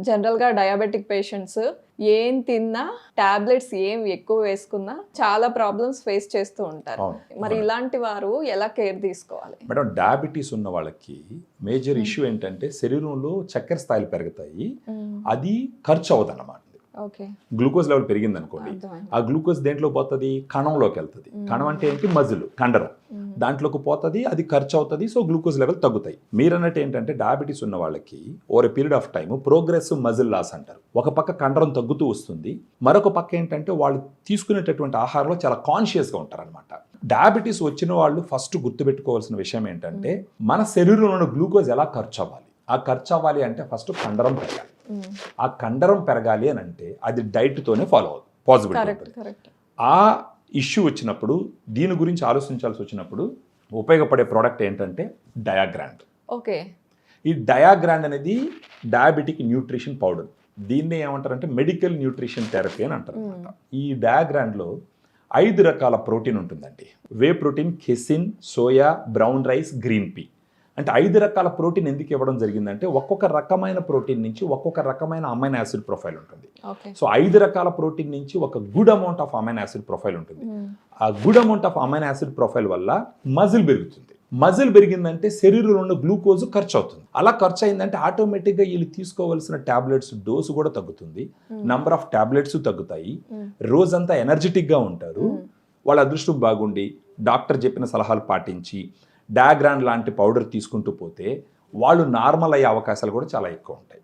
జనరల్గా diabetic patients ఏం తిన్నా టాబ్లెట్స్ ఏం ఎక్కువ వేసుకున్నా చాలా ప్రాబ్లమ్స్ ఫేస్ చేస్తూ ఉంటారు. మరి ఇలాంటి వారు ఎలా కేర్ తీసుకోవాలి? మేడం, డయాబెటీస్ ఉన్న వాళ్ళకి మేజర్ ఇష్యూ ఏంటంటే శరీరంలో చక్కెర స్థాయిలు పెరుగుతాయి, అది ఖర్చు అవ్వదన్నమాట. గ్లూకోజ్ లెవెల్ పెరిగింది అనుకోండి, ఆ గ్లూకోజ్ దేంట్లో పోతుంది? కణంలోకి వెళ్తుంది. కణం అంటే ఏంటి? మజిల్, కండరం, దాంట్లోకి పోతుంది, అది ఖర్చు అవుతుంది. సో గ్లూకోజ్ లెవెల్ తగ్గుతాయి. మీరన్నట్టు ఏంటంటే డయాబెటీస్ ఉన్న వాళ్ళకి over a period of time progressive muscle loss అంటారు. ఒక పక్క కండరం తగ్గుతూ వస్తుంది, మరొక పక్క ఏంటంటే వాళ్ళు తీసుకునేటటువంటి ఆహారంలో చాలా కాన్షియస్గా ఉంటారనమాట. డయాబెటీస్ వచ్చిన వాళ్ళు ఫస్ట్ గుర్తుపెట్టుకోవాల్సిన విషయం ఏంటంటే మన శరీరంలో గ్లూకోజ్ ఎలా ఖర్చు అవ్వాలి. ఆ ఖర్చు అవ్వాలి అంటే ఫస్ట్ కండరం పెరగాలి. ఆ కండరం పెరగాలి అని అంటే అది డైట్తోనే ఫాలో అవుతుంది, పాసిబిలిటీ. ఆ ఇష్యూ వచ్చినప్పుడు, దీని గురించి ఆలోచించాల్సి వచ్చినప్పుడు ఉపయోగపడే ప్రోడక్ట్ ఏంటంటే డయాగ్రాండ్. ఓకే, ఈ డయాగ్రాండ్ అనేది డయాబెటిక్ న్యూట్రిషన్ పౌడర్. దీన్ని ఏమంటారంటే మెడికల్ న్యూట్రిషన్ థెరపీ అని అంటారు అనమాట. ఈ డయాగ్రాండ్లో 5 రకాల ప్రోటీన్ ఉంటుందండి. Whey protein, casein, soya, brown rice, green P. అంటే 5 రకాల ప్రోటీన్ ఎందుకు ఇవ్వడం జరిగిందంటే ఒక్కొక్క రకమైన ప్రోటీన్ నుంచి ఒక్కొక్క రకమైన అమైనో యాసిడ్ ప్రొఫైల్ ఉంటుంది. సో 5 రకాల ప్రోటీన్ నుంచి ఒక good amount of amino acid profile ఉంటుంది. ఆ good amount of amino acid profile వల్ల మజిల్ పెరుగుతుంది. మజిల్ పెరిగిందంటే శరీరంలో ఉన్న గ్లూకోజ్ ఖర్చు అవుతుంది. అలా ఖర్చు అయిందంటే ఆటోమేటిక్గా వీళ్ళు తీసుకోవాల్సిన టాబ్లెట్స్ డోసు కూడా తగ్గుతుంది, నంబర్ ఆఫ్ టాబ్లెట్స్ తగ్గుతాయి, రోజంతా ఎనర్జెటిక్గా ఉంటారు. వాళ్ళ అదృష్టం బాగుండి డాక్టర్ చెప్పిన సలహాలు పాటించి డయాగ్రాండ్ లాంటి పౌడర్ తీసుకుంటూ పోతే వాళ్ళు నార్మల్ అయ్యే అవకాశాలు కూడా చాలా ఎక్కువ ఉంటాయి.